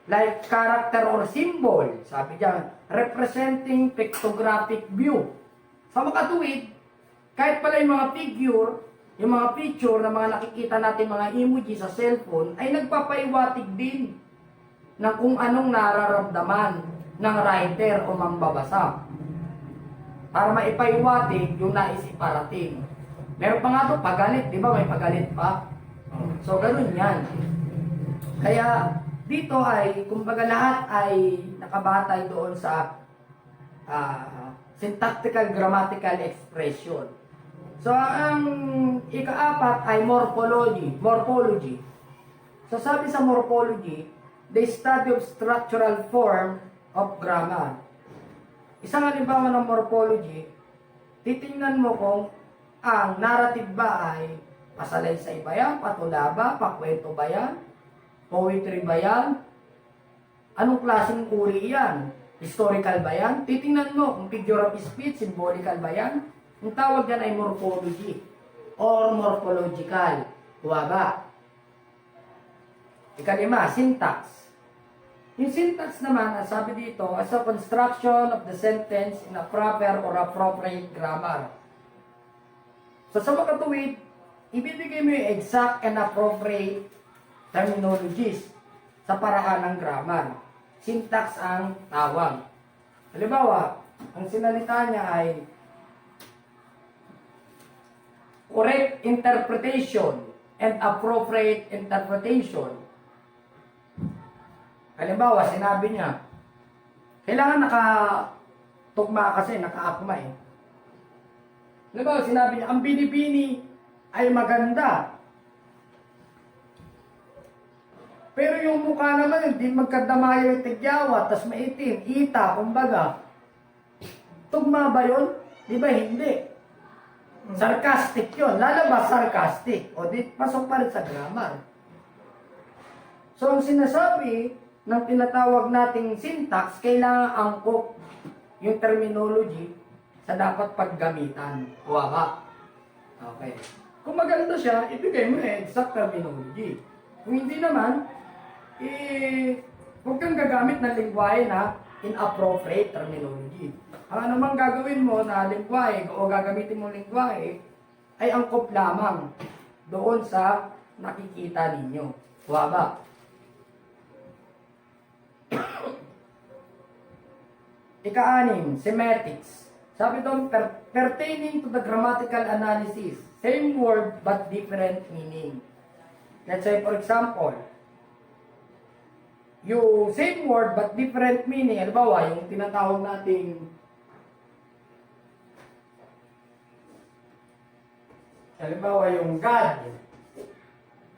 like character or symbol, sabi dyan, representing pictographic view. Sa makatuwid, kahit pala yung mga figure, yung mga picture na mga nakikita natin mga emoji sa cellphone, ay nagpapaiwatig din ng kung anong nararamdaman ng writer o mambabasa. Para maipaiwatig yung nais iparating. Meron pa nga ito, pagalit, di ba? May pagalit pa. So, ganun yan. Kaya, dito ay, kumbaga lahat ay nakabatay doon sa syntactical grammatical expression. So, ang ikaapat ay morphology. So, sabi sa morphology, the study of structural form of grammar. Isang halimbawa ng morphology, titingnan mo kung ang narrative ba ay pasalaysay ba yan, patula ba, pakwento ba yan, poetry ba yan, Anong klaseng uri yan? Historical ba yan? Titingnan mo kung figure of speech, symbolical ba yan? Ang tawag yan ay morphology or morphological. Kuha ba? Ikalima, syntax. Yung syntax naman, ang sabi dito, as a construction of the sentence in a proper or appropriate grammar. So sa makatuwid, ibibigay mo yung exact and appropriate terminologies sa paraan ng grammar. Syntax ang tawag. Halimbawa, ang sinalita niya ay correct interpretation and appropriate interpretation. Halimbawa, sinabi niya, kailangan nakatugma kasi, nakaakma eh. Halimbawa, sinabi niya, ang binibini ay maganda. Pero yung mukha naman, hindi magkadamaya yung tigyawa, tas maitim, ita, kumbaga. Tugma ba yun? Di ba hindi? Sarcastic yun. Lalabas sarcastic. O di, pasok pa rin sa grammar. So, ang sinasabi ng tinatawag nating syntax, kailangan angkop yung terminology sa dapat paggamitan. Kuha ba? Okay. Kung maganda siya, ibigay mo yung exact terminology. Kung hindi naman, huwag kang gagamit ng lingwahe na inappropriate terminology. Ang anumang gagawin mo na lingwahe o gagamitin mo lingwahe ay angkop lamang doon sa nakikita ninyo. Kuha ba? Ika-anim, semantics. Sabi doon, pertaining to the grammatical analysis, same word but different meaning. Let's say, for example, yung same word but different meaning, halimbawa, yung tinatawag nating halimbawa, yung God.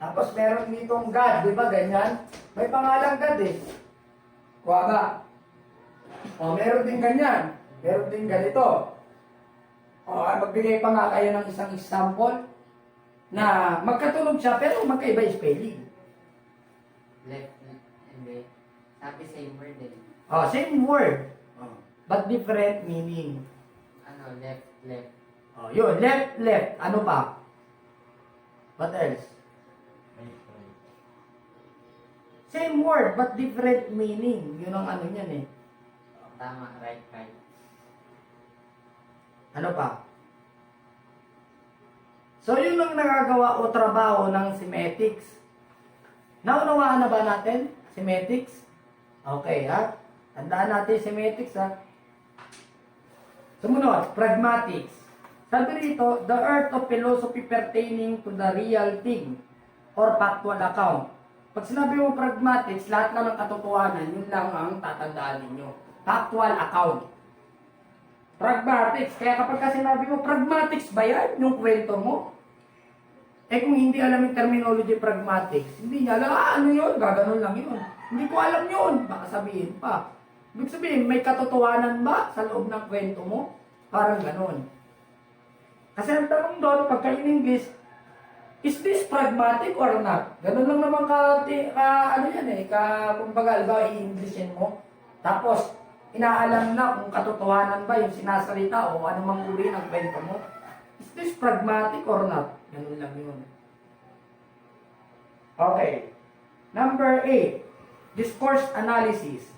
Tapos meron ditong God, di ba, ganyan? May pangalang God eh. Kuha ba? O, meron din ganyan. Meron din ganito. O, magbigay pa nga kayo ng isang example na magkatulog siya pero magkaiba yung spelling. Left, hindi. Sabi same word eh. Oh, same word. Oh, but different meaning. Ano, left, left. Oh, yun, left, left. Ano pa? What else? Same word, but different meaning. Yun ang ano niyan eh. Tama, right, right. Ano pa? So, yun ang nagagawa o trabaho ng semetics. Naunawaan na ba natin? Semetics? Okay, ha? Tandaan natin semetics, ha? Sumunod, pragmatics. Sabi rito, the art of philosophy pertaining to the real thing or factual account. Pag sinabi mo pragmatics, lahat lang ng katotohanan, yun lang ang tatandaan ninyo. Factual account. Pragmatics. Kaya kapag sinabi mo, pragmatics ba yan? Yung kwento mo? Eh kung hindi alam yung terminology pragmatics, hindi niya alam, ano yun? Gaganon lang yun. Hindi ko alam yun. Baka sabihin pa. Ibig sabihin, may katotohanan ba sa loob ng kwento mo? Parang ganon. Kasi ang tanong doon, pagka in English, is this pragmatic or not? Ganon lang naman ano yan eh, kumbaga, alba, i-Englishin mo. Tapos, inaalam na kung katotohanan ba yung sinasalita o anumang uri ng kwento mo. Is this pragmatic or not? Ganun lang yun. Okay. Number 8. Discourse analysis.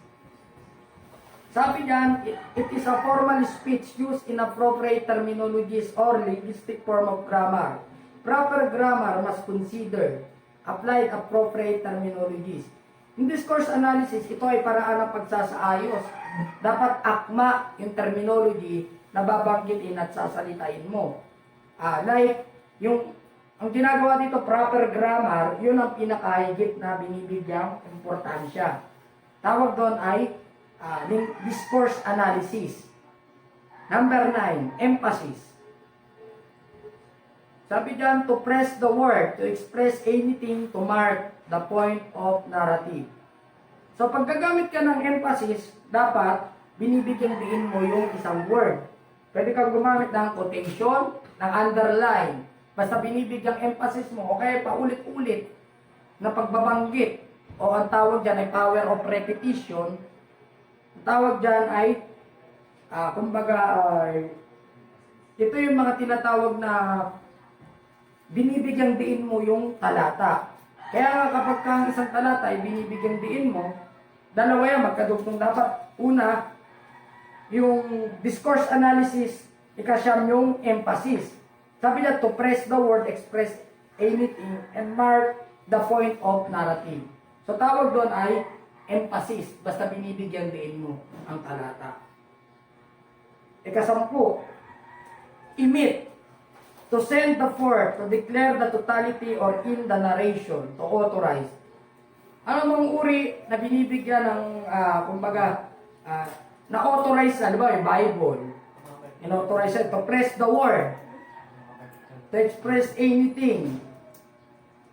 Sabi diyan, it is a formal speech used in appropriate terminologies or linguistic form of grammar. Proper grammar must consider applied appropriate terminologies. In discourse analysis, ito ay paraan ng pagsasaayos. Dapat akma yung terminology na babanggitin at sasalitain mo. Like, ang ginagawa dito, proper grammar, yun ang pinakahigit na binibigyang importansya. Tawag doon ay discourse analysis. Number 9, emphasis. Sabi dyan, to press the word, to express anything, to mark the point of narrative. So, pag gagamit ka ng emphasis, dapat binibigyan diin mo yung isang word. Pwede kang gumamit ng quotation, ng underline. Basta binibigyang emphasis mo, o kaya paulit-ulit na pagbabanggit o ang tawag dyan ay power of repetition. Ang tawag dyan ay, kumbaga, ito yung mga tinatawag na binibigyang diin mo yung talata. Kaya nga kapag ka ang isang talata ay binibigyang diin mo, dalawa yan, magkadugtong dapat. Una, yung discourse analysis, ikasyam yung emphasis. Sabi niya, to press the word, express anything, and mark the point of narrative. So tawag doon ay emphasis, basta binibigyan din mo ang talata. Ikasampu, emit, to send the forth, to declare the totality or in the narration, to authorize. Ano mang uri na binibigyan ng, kumbaga, na-authorize na, di ba, yung Bible, in-authorize to press the word, to express anything.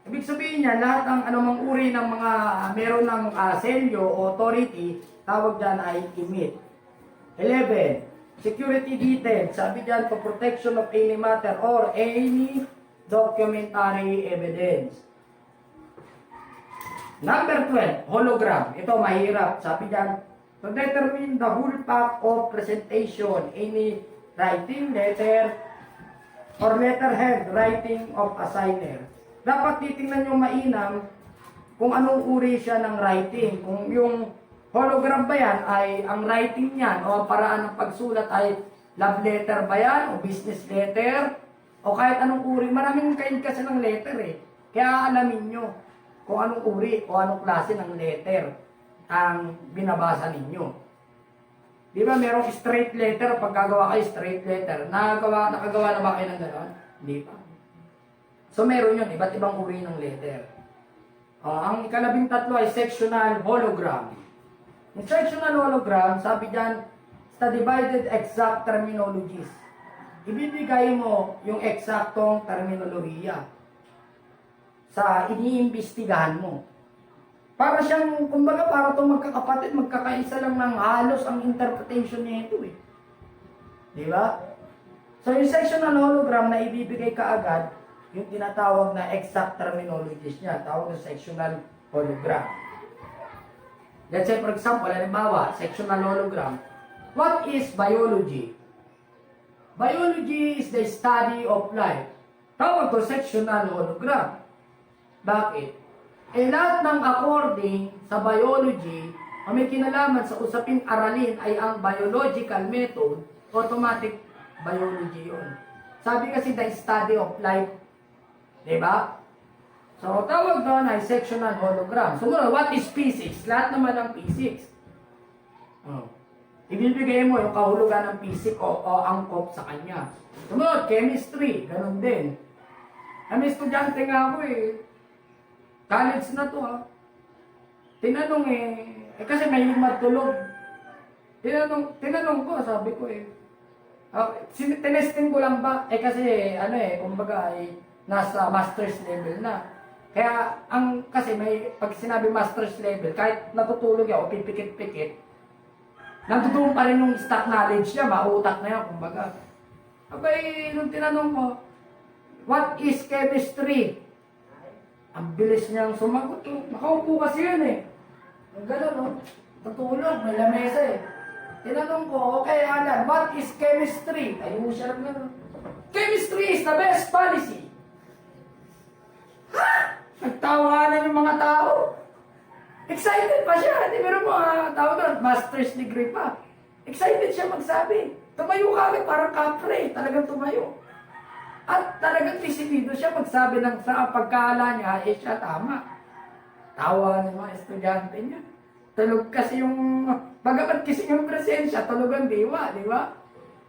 Ibig sabihin niya, lahat ng anumang uri ng mga meron ng selyo o authority, tawag dyan ay emit. 11. Security detail. Sabi dyan, for protection of any matter or any documentary evidence. Number 12, hologram. Ito mahirap. Sabi dyan, to determine the whole path of presentation, any writing, letter, or letterhead, writing of a signer. Dapat titingnan nyo mainam kung anong uri siya ng writing. Kung yung hologram ba yan ay ang writing niyan o ang paraan ng pagsulat ay love letter ba yan o business letter o kahit anong uri. Maraming kind kasi ng letter eh. Kaya alamin nyo kung anong uri o anong klase ng letter ang binabasa ninyo. Di ba merong straight letter, pag gagawa kayo straight letter, nakagawa na ba kayo ng gano'n? Hindi pa. So meron yun, iba't ibang uri ng letter. Ang ika-13 ay sectional hologram. Yung sectional hologram, sabi dyan, sa divided exact terminologies. Ibibigay mo yung eksaktong terminolohiya sa iniimbestigahan mo. Para siyang, kumbaga, para itong magkakapatid, magkakaisa lang ng halos ang interpretation niya ito eh. Di ba? So yung sectional hologram na ibibigay kaagad, yung tinatawag na exact terminologies niya, tawag na sectional hologram. Let's say, for example, halimbawa, sectional hologram. What is biology? Biology is the study of life. Tawag to sectional hologram. Bakit? Lahat ng according sa biology, ang may kinalaman sa usaping aralin ay ang biological method, automatic biology yun. Sabi kasi the study of life. Diba? So, tawag doon ay sectional hologram. Sumunod, what is physics? Lahat naman ng physics. Ibibigay mo yung kahulugan ng physics o angkop sa kanya. Sumunod, chemistry. Ganun din. May estudyante nga ako eh. College na to ha. Tinanong kasi may matulog. Tinanong ko, sabi ko tinesting ko lang ba? Kasi kumbaga nasa master's level na. Kaya kasi pag sinabi master's level, kahit natutulog ako, pipikit-pikit, natutunan pa rin yung stock knowledge niya, mautak na yan, kumbaga. Abay, nung tinanong ko, what is chemistry? Ang bilis niyang sumagot. Nakaupo kasi yun eh. Gano'n, tutulog, may lamesa eh. Tinanong ko, okay Alan, what is chemistry? Ayun siya lang gano'n. Chemistry is the best policy. Ha? Nagtawanan yung mga tao. Excited pa siya. Di meron mga tao doon, master's degree pa. Excited siya magsabi. Tumayo kami, parang kapre. Talagang tumayo. At talagang disiplido siya magsabi ng sa pagkaala niya, siya tama. Tawa ng mga estudyante niya. Tulog kasi yung, bagamat kasi yung presensya, tulog ang diwa, di ba?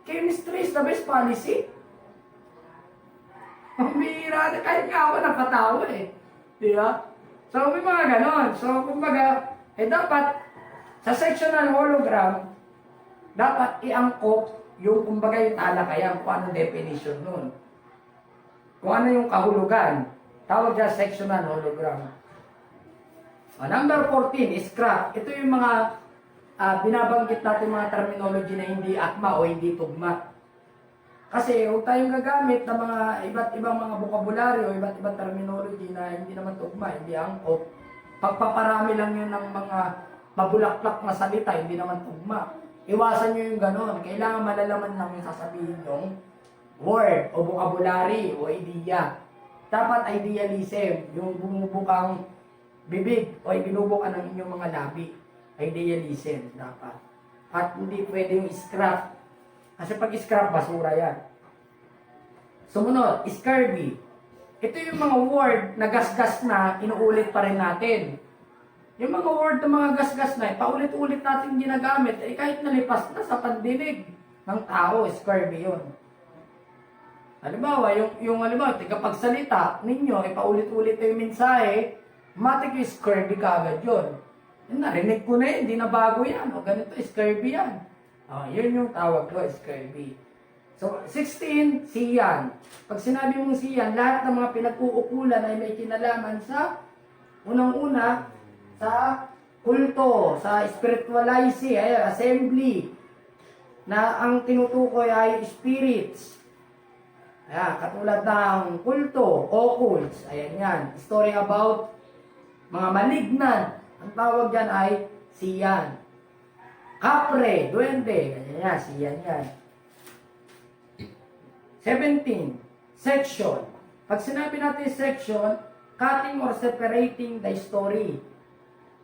Chemistry is the best policy. Pambihira na, kahit nga ako napatawa eh. Di ba? So may mga ganon. So kumbaga, dapat sa sectional hologram, dapat iangkop yung kumbaga yung talakayan, kung anong definition nun. Kung ano yung kahulugan. Tawag dyan sectional hologram. Number 14, scrap. Ito yung mga binabanggit natin mga terminology na hindi akma o hindi tugma. Kasi huwag tayong gagamit ng mga iba't ibang mga bokabularyo, iba't ibang terminology na hindi naman tugma, hindi angkop. Pagpaparami lang yun ng mga mabulaklak na salita, hindi naman tugma. Iwasan nyo yung ganon. Kailangan malalaman lang yung sasabihin yung word o vocabulary o idea. Dapat idealism, yung bumubukang bibig o ibinubukan ng inyong mga labi. Idealism dapat. At hindi pwede yung scrap. Kasi pag scrap, basura yan. Sumunod, scurvy. Ito yung mga word na gasgas na inuulit pa rin natin. Yung mga word na mga gasgas na, paulit-ulit natin ginagamit, eh kahit nalipas na sa pandinig ng tao, scurvy yun. Halimbawa, yung halimbawa, tigapagsalita ninyo, eh paulit-ulit yung mensahe, matik yung scurvy ka agad yun. Yung narinig ko na yun, hindi na bago yan. O ganito, scurvy yan. Yun yung tawag ko, scurvy. So, 16, siyan. Pag sinabi mong siyan, lahat ng mga pinag-uukulan ay may kinalaman sa unang-una, sa kulto, sa spiritualizing, assembly, na ang tinutukoy ay spirits. Ayan, katulad ng kulto, occults, ayan yan. Story about mga malignan. Ang tawag dyan ay siyan. Kapre, duwende, ganyan yan, siyan yan. 17, section. Pag sinabi natin section, cutting or separating the story.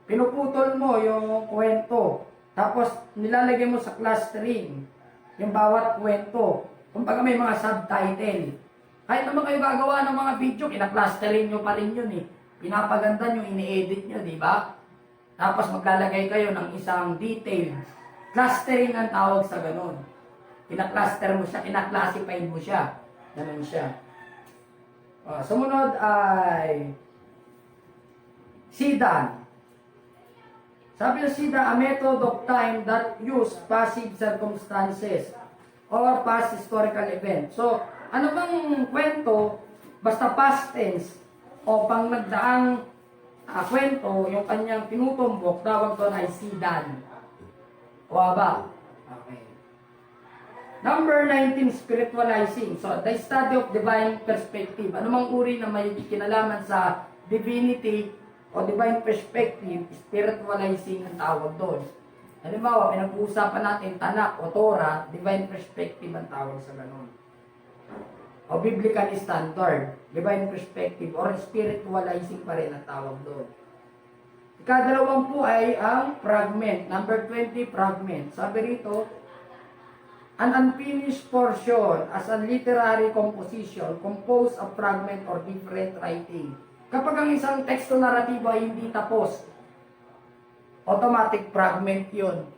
Pinuputol mo yung kwento. Tapos, nilalagay mo sa clustering yung bawat kwento. Kumbaga may mga subtitle. Kahit naman kayo gagawa ng mga video, kina-clustering nyo pa rin yun eh. Pinapaganda nyo, ini-edit nyo, di ba? Tapos maglalagay kayo ng isang detail. Clustering ang tawag sa ganun. Kina-cluster mo siya, kina-classify mo siya. Ganun siya. Sumunod ay Sidan. Sabi ng Sidan, a method of time that use passive circumstances or past historical event. So, ano bang kwento, basta past tense o pang nagdaang kwento, yung kanyang tinutumbok, tawag doon ay Sidan. O ba? Okay. Number 19, spiritualizing. So, the study of divine perspective. Ano mang uri na may kinalaman sa divinity o divine perspective, spiritualizing ang tawag doon. Halimbawa, pinag-uusapan natin Tanakh o Torah, divine perspective ang tawag sa ganun. O biblical standard, divine perspective, or spiritualizing pa rin ang tawag doon. Ikadalawang po ay ang fragment. Number 20, fragment. Sabi rito, an unfinished portion as a literary composition composed of fragment or different writing. Kapag ang isang teksto naratibo ay hindi tapos, automatic fragment yun.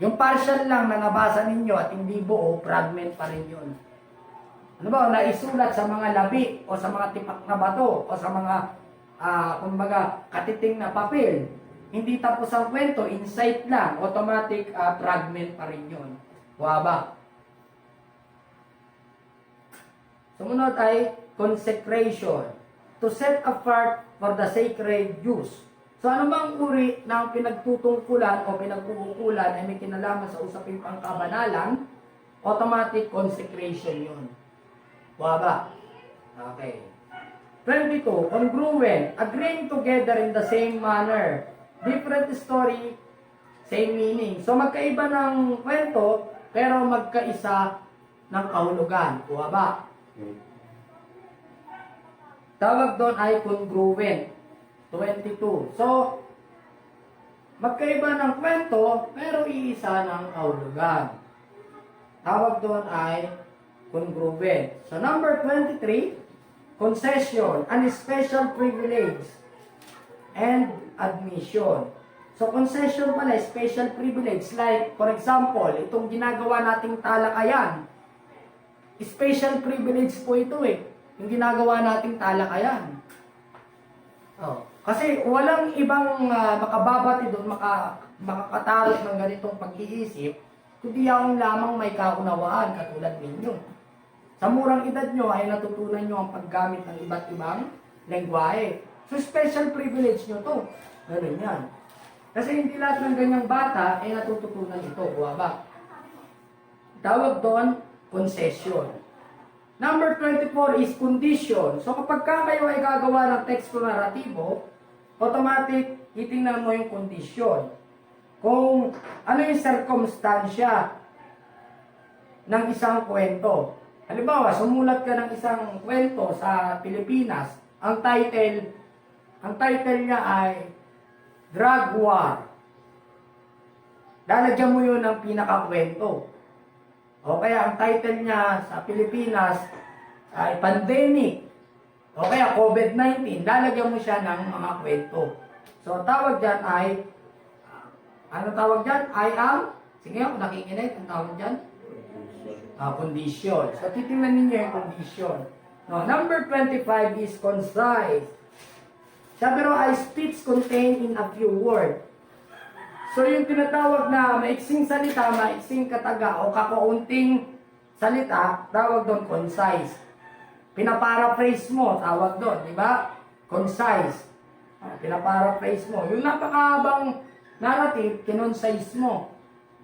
Yung partial lang na nabasa ninyo at hindi buo, fragment pa rin yun. Ano ba, naisulat sa mga labi o sa mga tipak na bato o sa mga kumbaga katiting na papel. Hindi tapos ang kwento, insight lang, automatic fragment pa rin yun. Waba. Sumunod ay consecration. To set apart for the sacred use. So ano bang uri ng pinagtutungkulan o pinagkukulan ay may kinalaman sa usaping pangkabanalan? Automatic consecration yun. Waba. Okay. 22. Congruent. Agreeing together in the same manner. Different story, same meaning. So magkaiba ng kwento, pero magkaisa ng kahulugan. Waba. Tawag doon ay congruent. 22. So, magkaiba ng kwento, pero iisa ng kahulugan. Tawag doon ay congruent. So, number 23, concession, an special privilege, and admission. So, concession pala, special privilege. Like, for example, itong ginagawa nating talakayan. Special privilege po ito eh. Yung ginagawa nating talakayan. Kasi walang ibang makababati doon, makakatarot ng ganitong pag-iisip, kundi yung lamang may kaunawaan katulad ninyo. Sa murang edad nyo ay natutunan nyo ang paggamit ng iba't ibang lengguwahe. So special privilege nyo to. Ganun yan. Kasi hindi lahat ng ganyang bata ay natututunan ito. Buwa ba? Tawag doon, concession. Number 24 is condition. So kapag kayo ay gagawa ng teksto naratibo, automatic, titingnan mo yung kondisyon. Kung ano yung circumstansya ng isang kwento. Halimbawa, sumulat ka ng isang kwento sa Pilipinas, ang title niya ay Drug War. Lalagyan mo yun ng pinakakwento. O kaya ang title niya sa Pilipinas ay Pandemic. O kaya COVID-19. Lalagyan mo siya ng mga kwento. So, tawag dyan ay, ano tawag dyan? I am, sige ako nakikinig, ang tawag dyan? Condition. So, titingnan ninyo yung condition. No, number 25 is concise. Sabi ro, ay speech contained in a few words. So, yung tinatawag na maiksing salita, maiksing kataga o kakaunting salita, tawag doon concise. Pinaparaphrase mo, tawag doon, di ba? Concise. Pinaparaphrase mo. Yung napakahabang narrative, kinonsise mo.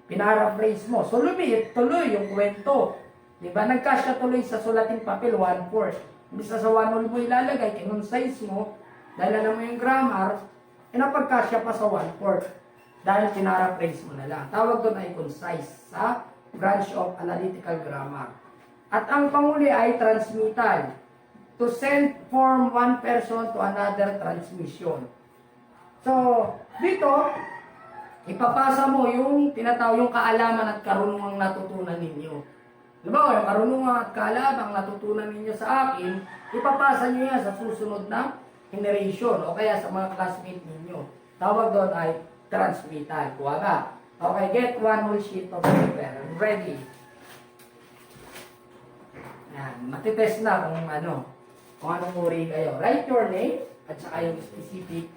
Pinaraphrase mo. So, lumiit, tuloy yung kwento. Di ba? Nagkasya tuloy sa sulating papel, 1/4. Bisa sa 1/2 mo ilalagay, kinonsise mo, dahil alam mo yung grammar, napagkasya pa sa 1/4. Dahil pinaraphrase mo na lang. Tawag doon ay concise sa branch of analytical grammar. At ang panguli ay transmittal. To send from one person to another, transmission. So, dito, ipapasa mo yung tinatawag yung kaalaman at karunungang natutunan ninyo. Diba, yung karunungan at kaalaman natutunan ninyo sa akin, ipapasa nyo yan sa susunod na generation o kaya sa mga classmate ninyo. Tawag doon ay transmittal. Kuha ka. Okay, get one whole sheet of paper. Ready. Yan, matitest na kung anong uri kayo. Write your name at saka yung specific